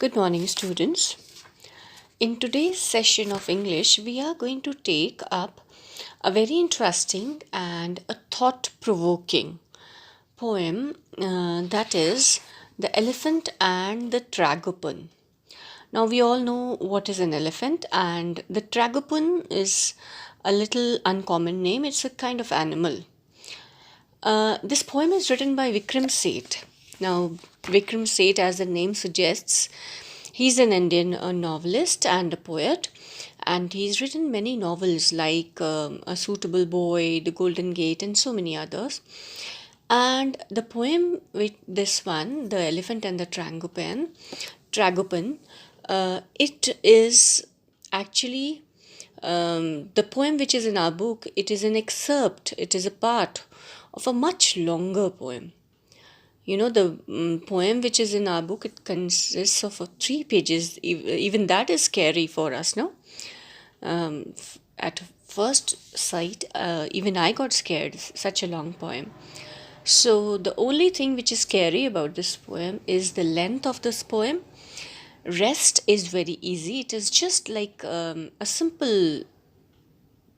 Good morning, students. In today's session of English, we are going to take up a very interesting and a thought provoking poem that is The Elephant and the Tragopan. Now, we all know what is an elephant, and the tragopan is a little uncommon name. It's a kind of animal. This poem is written by Vikram Seth. Now, Vikram Seth, as the name suggests, he's an Indian novelist and a poet, and he's written many novels like A Suitable Boy, The Golden Gate, and so many others. And the poem with this one, The Elephant and the Tragopan, it is actually the poem which is in our book. It is an excerpt, it is a part of a much longer poem. The poem which is in our book, it consists of 3 pages. Even that is scary for us, no? At first sight, even I got scared, such a long poem. So the only thing which is scary about this poem is the length of this poem. Rest is very easy. It is just like a simple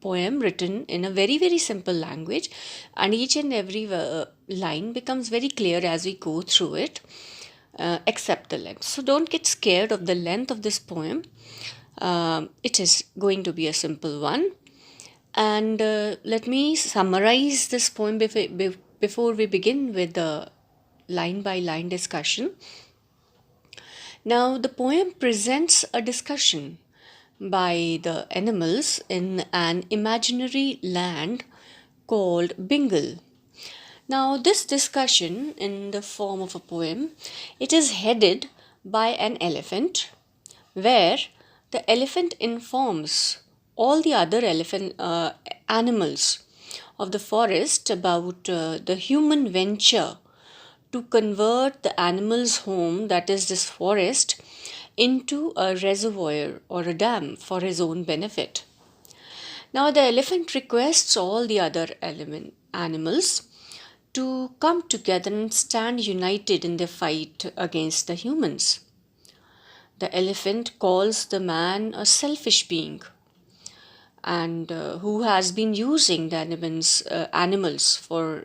poem written in a very, very simple language, and each and every line becomes very clear as we go through it, except the length. So don't get scared of the length of this poem. It is going to be a simple one. And let me summarize this poem before we begin with the line by line discussion. Now, the poem presents a discussion by the animals in an imaginary land called Bengal. Now, this discussion in the form of a poem, it is headed by an elephant, where the elephant informs all the other animals of the forest about the human venture to convert the animal's home, that is this forest, into a reservoir or a dam for his own benefit. Now, the elephant requests all the other animals to come together and stand united in their fight against the humans. The elephant calls the man a selfish being, and who has been using the animals for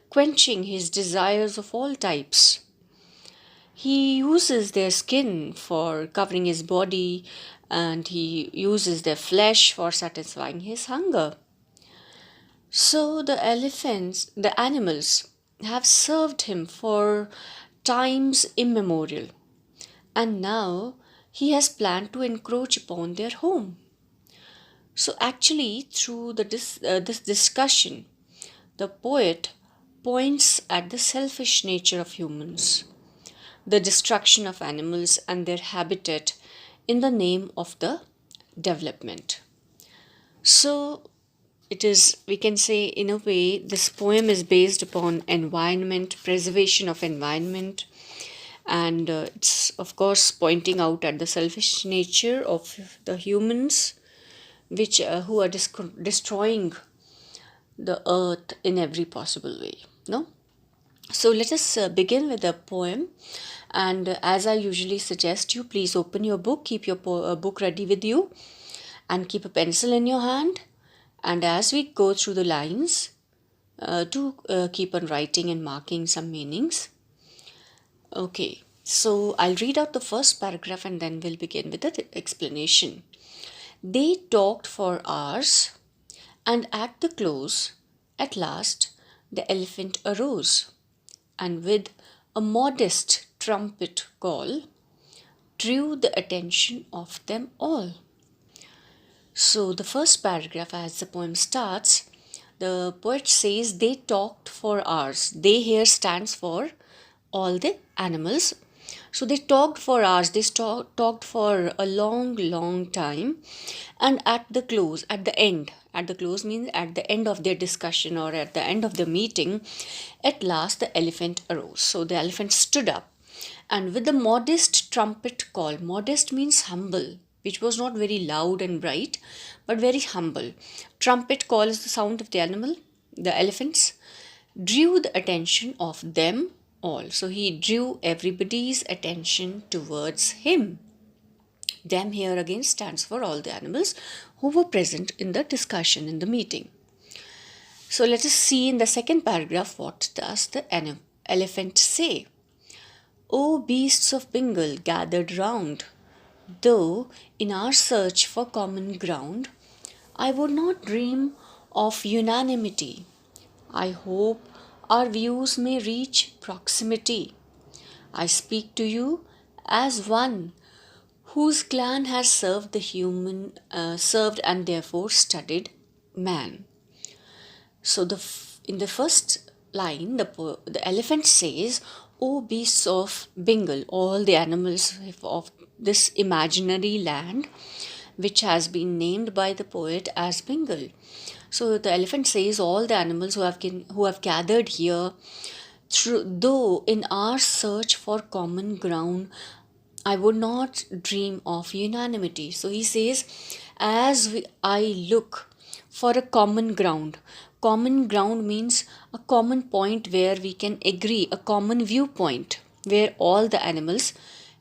quenching his desires of all types. He uses their skin for covering his body, and he uses their flesh for satisfying his hunger. So the animals, have served him for times immemorial, and now he has planned to encroach upon their home. So actually, through this discussion, the poet points at the selfish nature of humans, the destruction of animals and their habitat in the name of the development. So it is, we can say, in a way, this poem is based upon environment, preservation of environment, and it's of course pointing out at the selfish nature of the humans, which who are destroying the earth in every possible way. No? So let us begin with the poem. And as I usually suggest you, please open your book, keep your book ready with you, and keep a pencil in your hand. And as we go through the lines, do keep on writing and marking some meanings. Okay, so I'll read out the first paragraph and then we'll begin with the explanation. They talked for hours, and at the close, at last, the elephant arose, and with a modest trumpet call, drew the attention of them all. So the first paragraph, as the poem starts, the poet says they talked for hours. They here stands for all the animals. So they talked for hours, they talked for a long, long time, and at the close means at the end of their discussion or at the end of the meeting, at last the elephant arose. So the elephant stood up, and with the modest trumpet call, modest means humble, which was not very loud and bright, but very humble. Trumpet call is the sound of the elephants, drew the attention of them all. So he drew everybody's attention towards him. Them here again stands for all the animals who were present in the discussion, in the meeting. So let us see in the second paragraph what does the elephant say. O beasts of Bengal gathered round, though in our search for common ground, I would not dream of unanimity. I hope our views may reach proximity. I speak to you as one whose clan has served and therefore studied man. So in the first line, the elephant says, "O beasts of Bengal," all the animals of this imaginary land, which has been named by the poet as Bengal. So the elephant says, all the animals who have gathered here, though in our search for common ground, I would not dream of unanimity. So he says, I look for a common ground. Common ground means a common point where we can agree, a common viewpoint where all the animals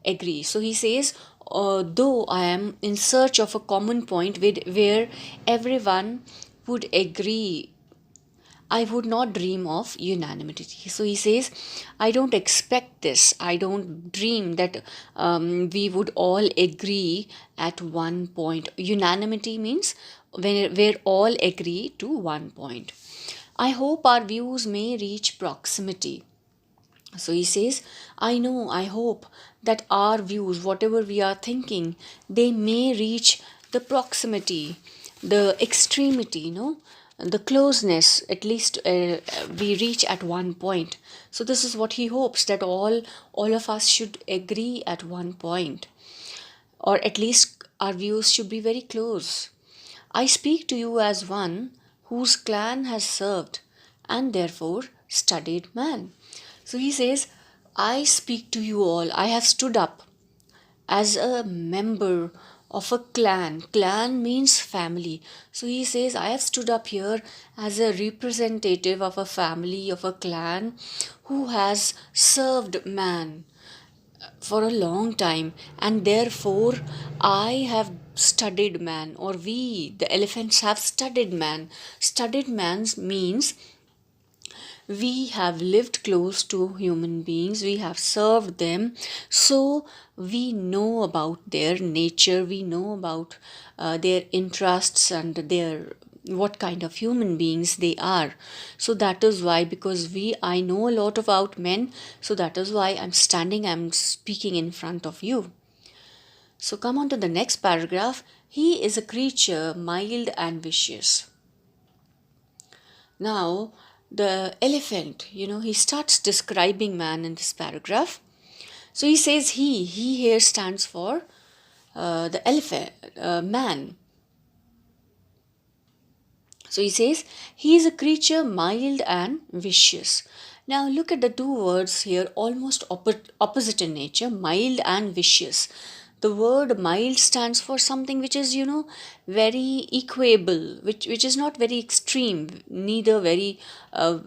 agree. So he says, though I am in search of a common point where everyone would agree, I would not dream of unanimity. So he says, I don't expect this. I don't dream that we would all agree at one point. Unanimity means where all agree to one point. I hope our views may reach proximity. So he says, I hope that our views, whatever we are thinking, they may reach the proximity, the extremity, the closeness, at least we reach at one point. So this is what he hopes, that all of us should agree at one point, or at least our views should be very close. I speak to you as one whose clan has served and therefore studied man. So he says, I speak to you all. I have stood up as a member of a clan. Clan means family. So he says, I have stood up here as a representative of a family, of a clan who has served man for a long time, and therefore I have studied man, or we, the elephants, have studied man. Studied man means we have lived close to human beings, we have served them, so we know about their nature, we know about their interests and their what kind of human beings they are. So that is why, because I know a lot about men, so that is why I'm speaking in front of you. So come on to the next paragraph. He is a creature mild and vicious. Now the elephant, he starts describing man in this paragraph. So he says he here stands for the elephant, man. So he says he is a creature mild and vicious. Now look at the two words here, almost opposite in nature, mild and vicious. The word mild stands for something which is, very equable, which is not very extreme, neither very,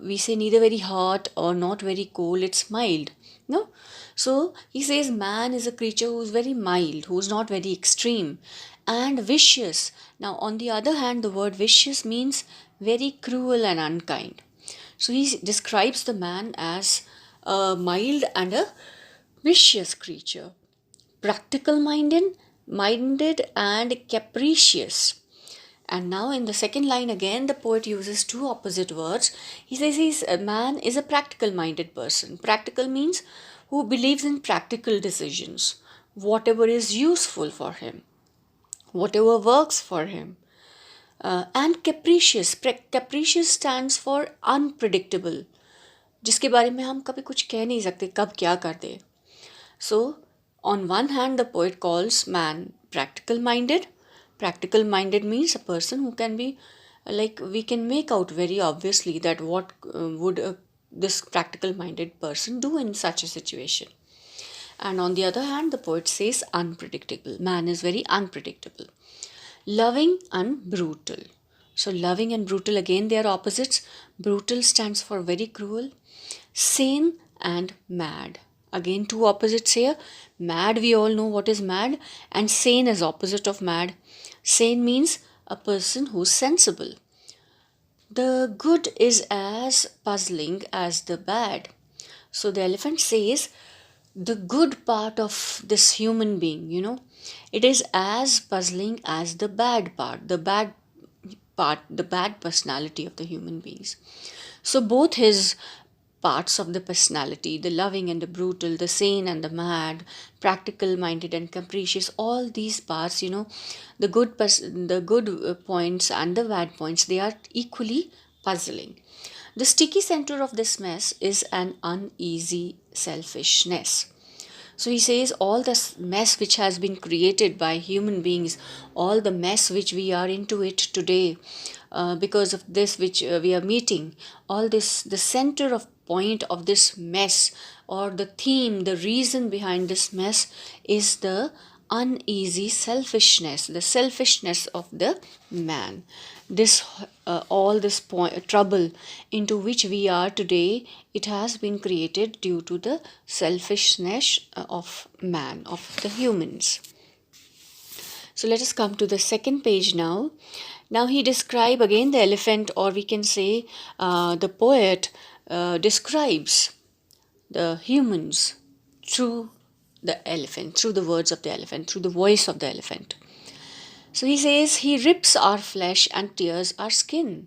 we say neither very hot or not very cold, it's mild. No? So he says man is a creature who's very mild, who's not very extreme, and vicious. Now, on the other hand, the word vicious means very cruel and unkind. So he describes the man as a mild and a vicious creature, practical minded and capricious. And now in the second line again, the poet uses two opposite words. He says a man is a practical minded person. Practical means who believes in practical decisions, whatever is useful for him, whatever works for him. And capricious. Capricious stands for unpredictable, जिसके बारे में हम कभी कुछ कह नहीं सकते कब क्या कर दे. So on one hand, the poet calls man practical minded. Practical minded means a person who can be, like, we can make out very obviously that what would this practical minded person do in such a situation. And on the other hand, the poet says unpredictable. Man is very unpredictable. Loving and brutal. So loving and brutal, again they are opposites. Brutal stands for very cruel. Sane and mad. Again, two opposites here. Mad, we all know what is mad, and sane is opposite of mad. Sane means a person who's sensible. The good is as puzzling as the bad. So the elephant says the good part of this human being, it is as puzzling as the bad part, the bad personality of the human beings. So both his parts of the personality, the loving and the brutal, the sane and the mad, practical minded and capricious, all these parts, the good points and the bad points, they are equally puzzling. The sticky center of this mess is an uneasy selfishness. So he says all this mess which has been created by human beings, all the mess which we are into it today, because of this which we are meeting, all this, the center of point of this mess, or the theme, the reason behind this mess, is the uneasy selfishness, the selfishness of the man. This all this trouble into which we are today, it has been created due to the selfishness of man, of the humans. So let us come to the second page now. Now he describes again the elephant, or we can say the poet describes the humans through the elephant, through the words of the elephant, through the voice of the elephant. So he says, he rips our flesh and tears our skin,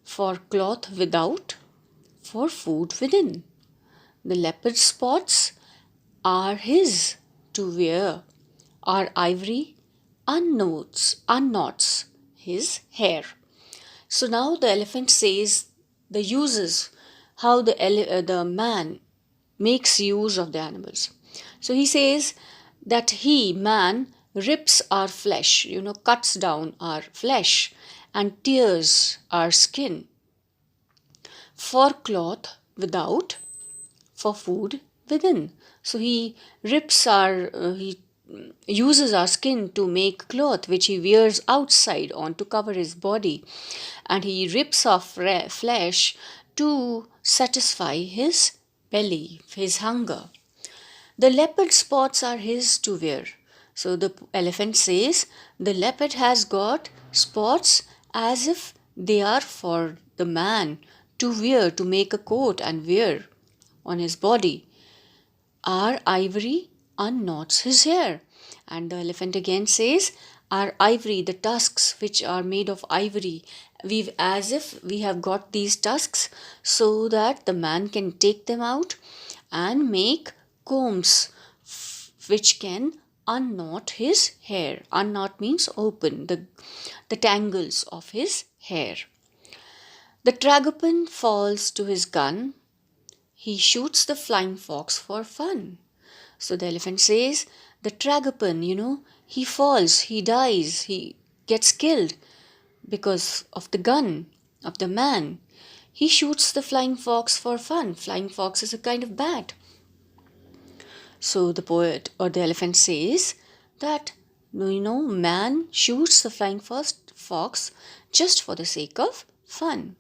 for cloth without, for food within. The leopard spots are his to wear, our ivory unknots his hair. So now the elephant says the uses, how the man makes use of the animals. So he says that he, man, rips our flesh, cuts down our flesh and tears our skin, for cloth without, for food within. So he he uses our skin to make cloth which he wears outside on to cover his body, and he rips off flesh to satisfy his belly, his hunger. The leopard spots are his to wear. So the elephant says the leopard has got spots as if they are for the man to wear, to make a coat and wear on his body. Our ivory unknots his hair. And the elephant again says, our ivory, the tusks which are made of ivory, as if we have got these tusks so that the man can take them out and make combs which can unknot his hair. Unknot means open the tangles of his hair. The tragopan falls to his gun. He shoots the flying fox for fun. So the elephant says, the tragopan, he falls, he dies, he gets killed because of the gun of the man. He shoots the flying fox for fun. Flying fox is a kind of bat. So the poet or the elephant says that, man shoots the flying fox just for the sake of fun.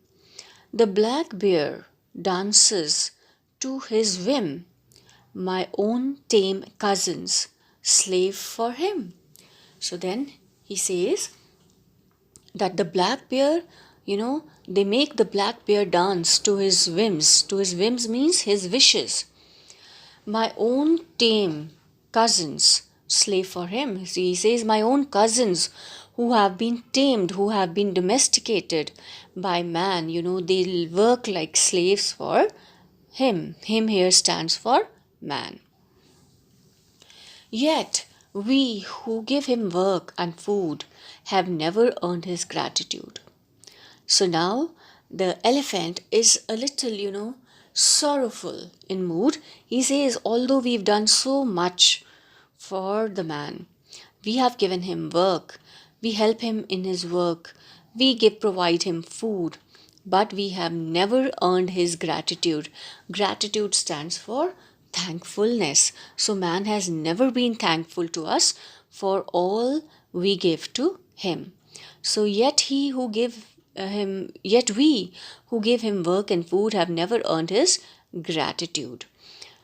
The black bear dances to his whim. My own tame cousins slave for him. So then he says that the black bear, they make the black bear dance to his whims. To his whims means his wishes. My own tame cousins slave for him. So he says, my own cousins who have been tamed, who have been domesticated by man, they'll work like slaves for him. Him here stands for man. Yet we who give him work and food have never earned his gratitude. So now the elephant is a little, sorrowful in mood. He says, although we've done so much for the man, we have given him work, we help him in his work, we provide him food, but we have never earned his gratitude. Gratitude stands for thankfulness. So man has never been thankful to us for all we give to him. So yet we who give him work and food have never earned his gratitude.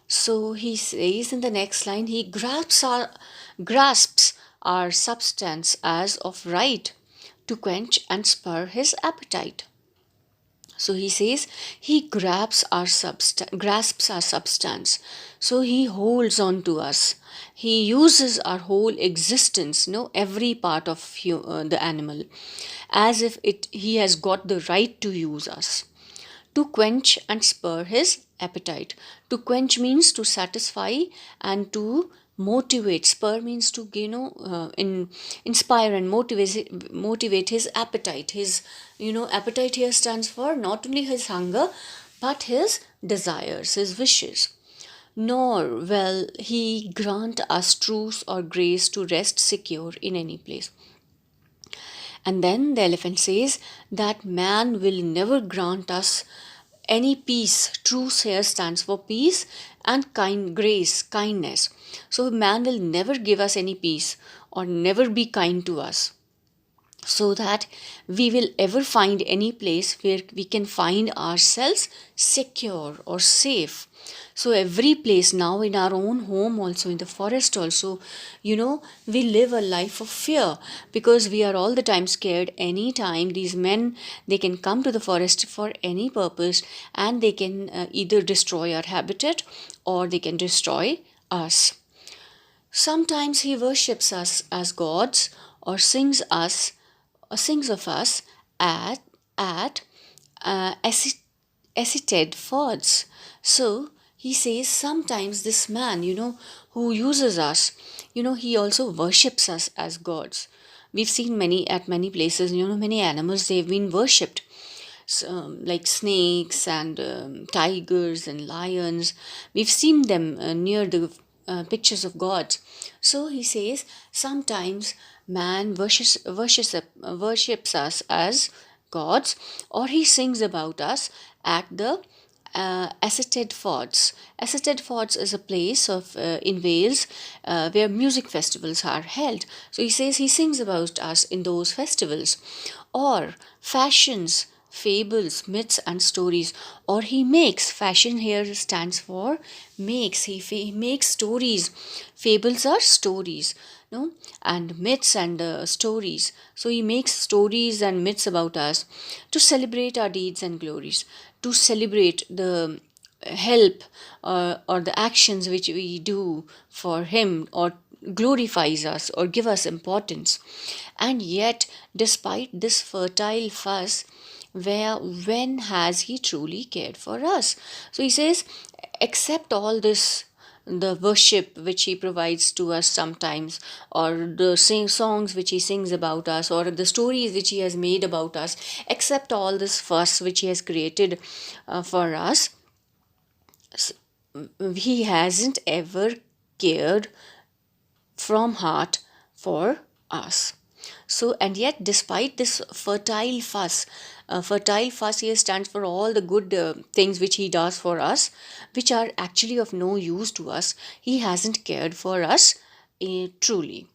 So he says in the next line, he grasps our substance as of right to quench and spur his appetite. So he says he grasps our substance. So he holds on to us. He uses our whole existence, every part of the animal, as if he has got the right to use us to quench and spur his appetite. To quench means to satisfy, and to motivate. Spur means to inspire and motivate his appetite. His appetite here stands for not only his hunger but his desires, his wishes. Nor will he grant us truce or grace to rest secure in any place. And then the elephant says that man will never grant us any peace. Truce here stands for peace and grace, kindness. So man will never give us any peace or never be kind to us, so that we will ever find any place where we can find ourselves secure or safe. So every place now, in our own home also, in the forest also, we live a life of fear, because we are all the time scared. Anytime these men, they can come to the forest for any purpose, and they can either destroy our habitat or they can destroy us. Sometimes he worships us as gods, or sings of us at asceted fords. So he says sometimes this man, who uses us, he also worships us as gods. We've seen many places, many animals, they've been worshipped. Like snakes and tigers and lions. We've seen them near the pictures of gods. So he says sometimes man worships us as gods, or he sings about us at the Asceted Fords. Asceted Fords is a place in Wales where music festivals are held. So he says he sings about us in those festivals, or fashions, fables, myths, and stories. Or he makes, fashion here stands for makes. He makes stories. Fables are stories, no, and myths and stories. So he makes stories and myths about us to celebrate our deeds and glories, to celebrate the help or the actions which we do for him, or glorifies us or give us importance. And yet, despite this fertile fuss, when has he truly cared for us? So he says, accept all this, the worship which he provides to us sometimes, or the songs which he sings about us, or the stories which he has made about us, accept all this fuss which he has created for us. He hasn't ever cared from heart for us. So, and yet, despite this fertile fuss here stands for all the good things which he does for us, which are actually of no use to us. He hasn't cared for us truly.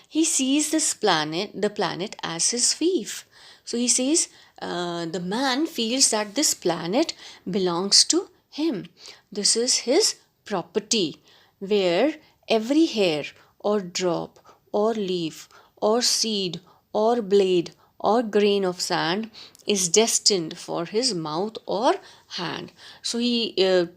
He sees the planet as his fief. So he says the man feels that this planet belongs to him. This is his property, where every hair or drop or leaf or seed or blade or grain of sand is destined for his mouth or hand. So the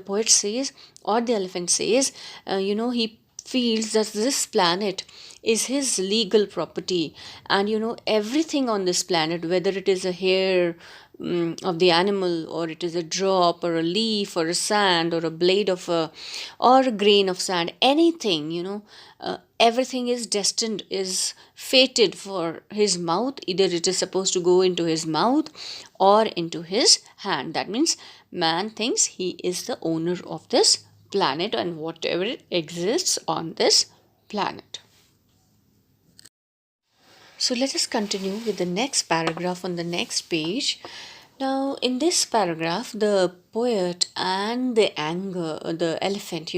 poet says, or the elephant says, he feels that this planet is his legal property, and everything on this planet, whether it is a hair of the animal, or it is a drop or a leaf or a sand or a blade of a or a grain of sand, anything, everything is destined, is fated for his mouth. Either it is supposed to go into his mouth or into his hand. That means man thinks he is the owner of this planet and whatever exists on this planet. So let us continue with the next paragraph on the next page. Now, in this paragraph, the poet and the elephant,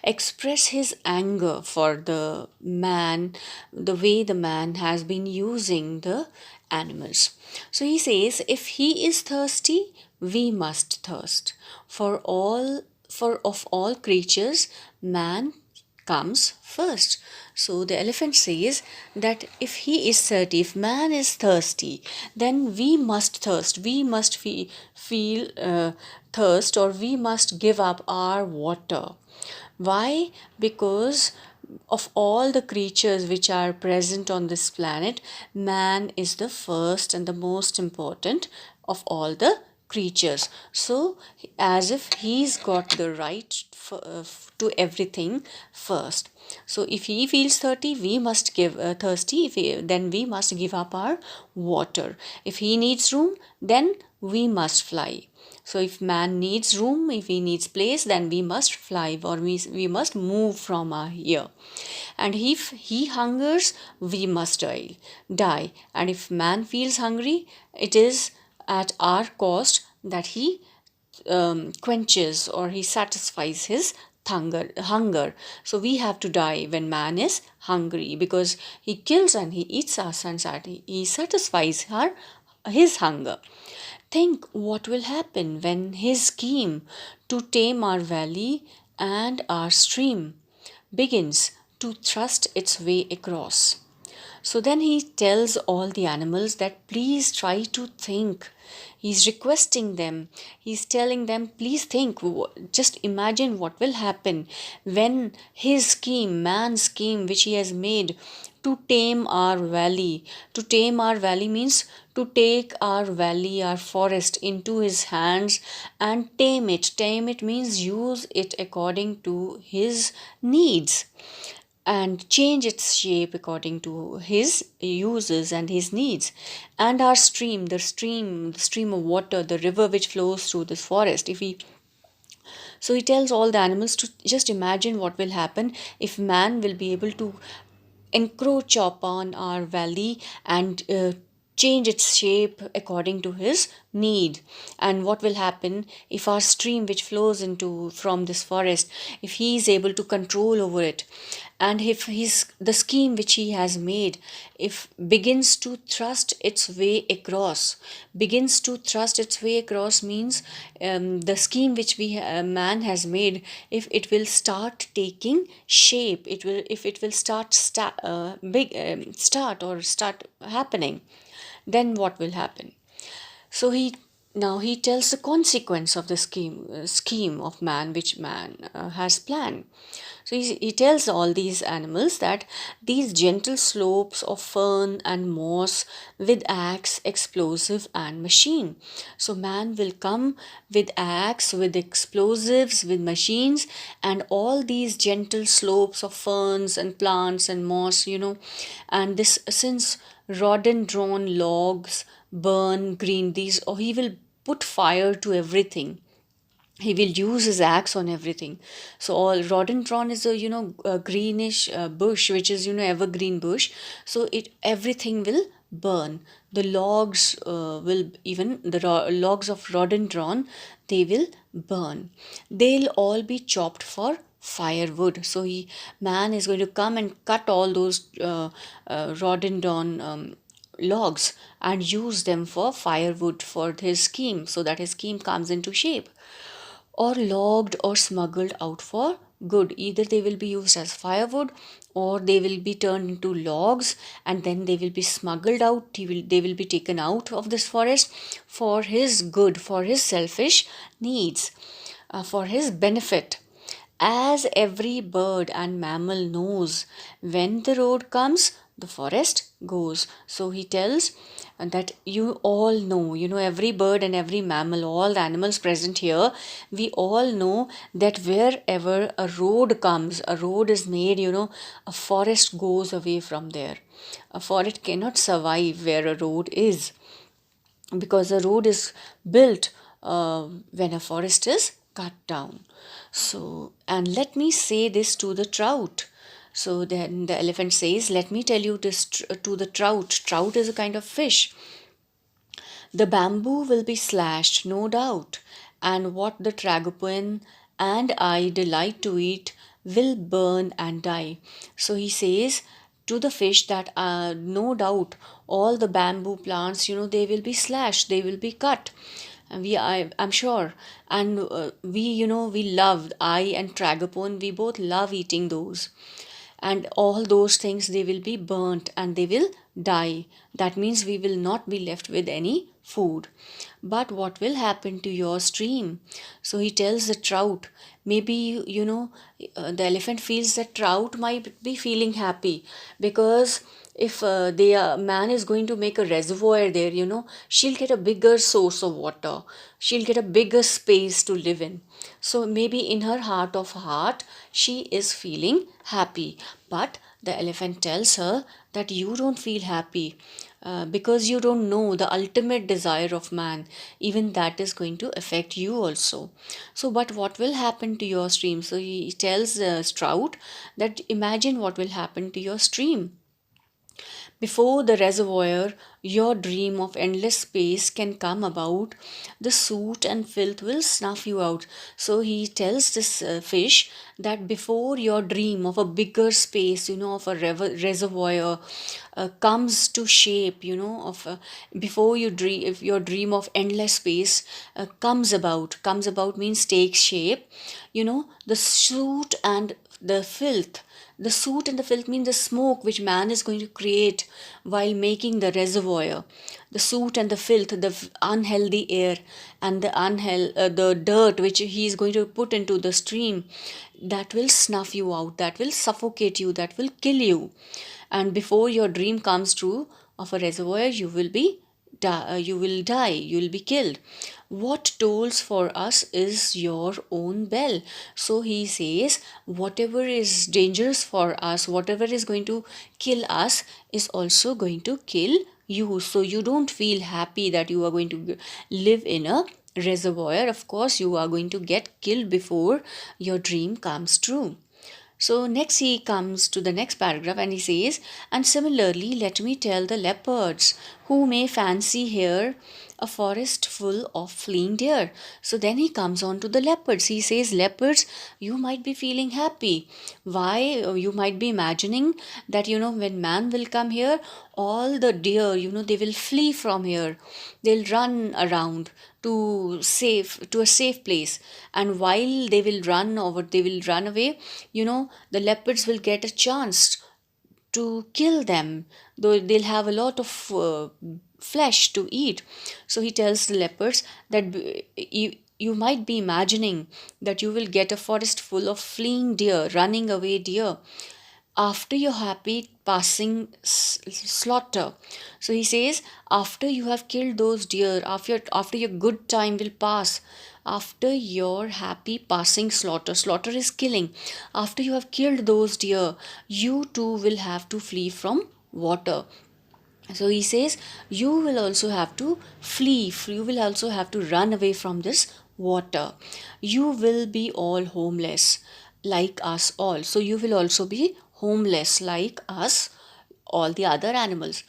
express his anger for the man, the way the man has been using the animals. So he says, if he is thirsty, we must thirst. for of all creatures, man comes first. So the elephant says that if he is thirsty, if man is thirsty, then we must thirst. We must feel thirst, or we must give up our water. Why? Because of all the creatures which are present on this planet, man is the first and the most important of all the creatures. So, as if he's got the right to everything first. So, if he feels thirsty, we must give thirsty. Then we must give up our water. If he needs room, then we must fly. So if man needs room, if he needs place, then we must fly, or we must move from our here. And if he hungers, we must die. And if man feels hungry, it is at our cost that he quenches or he satisfies his hunger. So we have to die when man is hungry, because he kills and he eats us, and he satisfies his hunger. Think what will happen when his scheme to tame our valley and our stream begins to thrust its way across. So then he tells all the animals that please try to think. He's requesting them. He's telling them, please think. Just imagine what will happen when his scheme, man's scheme, which he has made to tame our valley. To tame our valley means to take our valley, our forest, into his hands and tame it. Tame it means use it according to his needs and change its shape according to his uses and his needs. And our stream, the stream of water, the river which flows through this forest, if he so he tells all the animals to just imagine what will happen if man will be able to encroach upon our valley and change its shape according to his need. And what will happen if our stream which flows into from this forest, if he is able to control over it, and if the scheme which he has made, if begins to thrust its way across. Begins to thrust its way across means the scheme which man has made, if it will start taking shape, it will if it will start happening, then what will happen? So he tells the consequence of the scheme of man which man has planned. So he tells all these animals that these gentle slopes of fern and moss with axe, explosive and machine. So man will come with axe, with explosives, with machines, and all these gentle slopes of ferns and plants and moss, and this, since rhododendron logs burn green, these, or he will put fire to everything. He will use his axe on everything. So all rhododendron is a greenish bush, which is evergreen bush. So it everything will burn. The logs will even the logs of rhododendron, they will burn. They'll all be chopped for firewood. So man is going to come and cut all those rhododendron logs and use them for firewood for his scheme, so that his scheme comes into shape. Or logged or smuggled out for good. Either they will be used as firewood, or they will be turned into logs, and then they will be smuggled out. They will be taken out of this forest for his good, for his selfish needs, for his benefit. As every bird and mammal knows, when the road comes, the forest goes. So he tells that you all know, every bird and every mammal, all the animals present here, we all know that wherever a road comes, a road is made, a forest goes away from there. A forest cannot survive where a road is, because a road is built when a forest is cut down. So, and let me say this to the trout. So then the elephant says, let me tell you this to the trout. Trout is a kind of fish. The bamboo will be slashed, no doubt, and what the tragopan and I delight to eat will burn and die. So he says to the fish that no doubt all the bamboo plants, they will be slashed, they will be cut, And I'm sure, and we loved, I and tragopan, we both love eating those. And all those things, they will be burnt and they will die. That means we will not be left with any food. But what will happen to your stream? So he tells the trout, maybe the elephant feels that trout might be feeling happy, because if the man is going to make a reservoir there, she'll get a bigger source of water, she'll get a bigger space to live in. So maybe in her heart of heart, she is feeling happy. But the elephant tells her that you don't feel happy, because you don't know the ultimate desire of man. Even that is going to affect you also. So, but what will happen to your stream? So he tells the trout that imagine what will happen to your stream. Before the reservoir, your dream of endless space can come about. The soot and filth will snuff you out. So he tells this fish that before your dream of a bigger space, of a reservoir comes to shape, before you dream, if your dream of endless space comes about means takes shape, the soot and the filth. The soot and the filth mean the smoke which man is going to create while making the reservoir. The soot and the filth, the unhealthy air, and the dirt which he is going to put into the stream, that will snuff you out, that will suffocate you, that will kill you. And before your dream comes true of a reservoir, you will die, you will be killed. What tolls for us is your own bell. So he says, whatever is dangerous for us, whatever is going to kill us, is also going to kill you. So you don't feel happy that you are going to live in a reservoir. Of course, you are going to get killed before your dream comes true. So next he comes to the next paragraph and he says, and similarly, let me tell the leopards who may fancy here a forest full of fleeing deer. So then he comes on to the leopards. He says, leopards, you might be feeling happy. Why? You might be imagining that, when man will come here, all the deer, they will flee from here. They'll run around to a safe place. And while they will run away, the leopards will get a chance to kill them, though they'll have a lot of flesh to eat. So he tells the leopards that you might be imagining that you will get a forest full of fleeing deer, running away deer, after your happy passing slaughter. So he says, after you have killed those deer, after your good time will pass, after your happy passing slaughter is killing, after you have killed those deer, you too will have to flee from water. So he says, you will also have to flee, you will also have to run away from this water. You will be all homeless like us all. So you will also be homeless like us, all the other animals.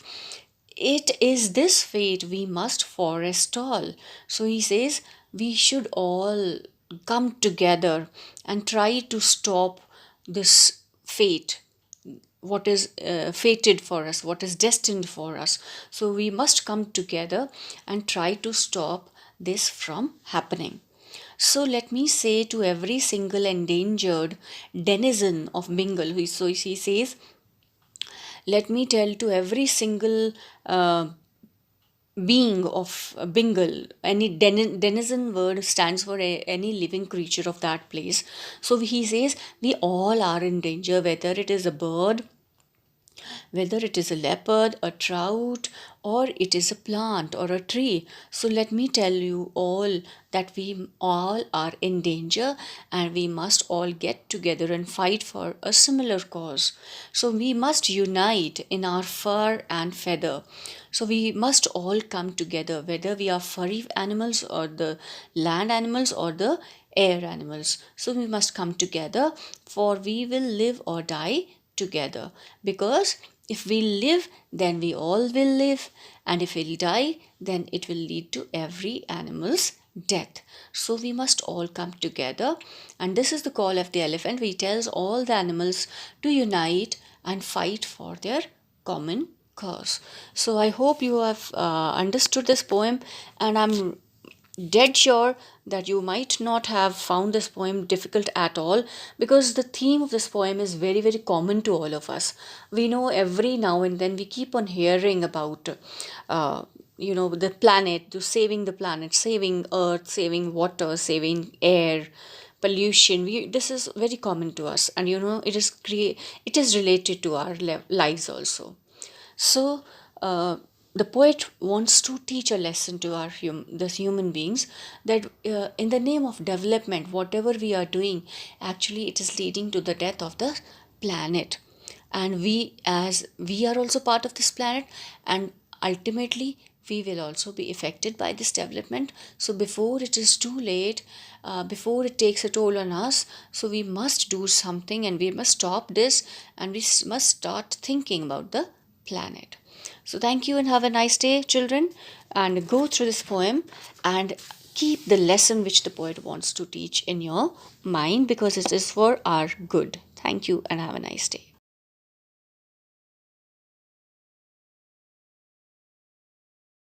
It is this fate we must forestall. So he says, we should all come together and try to stop this fate, what is fated for us, what is destined for us. So we must come together and try to stop this from happening. So let me say to every single endangered denizen of Bengal, so he says, let me tell to every single being of Bengal, any denizen word stands for any living creature of that place. So he says, we all are in danger, whether it is a bird, whether it is a leopard, a trout, or it is a plant or a tree. So let me tell you all that we all are in danger and we must all get together and fight for a similar cause. So we must unite in our fur and feather. So we must all come together, whether we are furry animals or the land animals or the air animals. So we must come together, for we will live or die together. Because if we live, then we all will live, and if we die, then it will lead to every animal's death. So we must all come together, and this is the call of the elephant. He tells all the animals to unite and fight for their common cause. So I hope you have understood this poem, and I'm dead sure that you might not have found this poem difficult at all, because the theme of this poem is very, very common to all of us. We know every now and then we keep on hearing about, uh, the planet, to saving the planet, saving earth, saving water, saving air, pollution. This is very common to us, and it is related to our lives also. So, the poet wants to teach a lesson to the human beings, that in the name of development, whatever we are doing, actually it is leading to the death of the planet. And as we are also part of this planet, and ultimately we will also be affected by this development. So before it is too late, before it takes a toll on us, so we must do something, and we must stop this, and we must start thinking about the planet. So thank you and have a nice day, children, and go through this poem and keep the lesson which the poet wants to teach in your mind, because it is for our good. Thank you and have a nice day.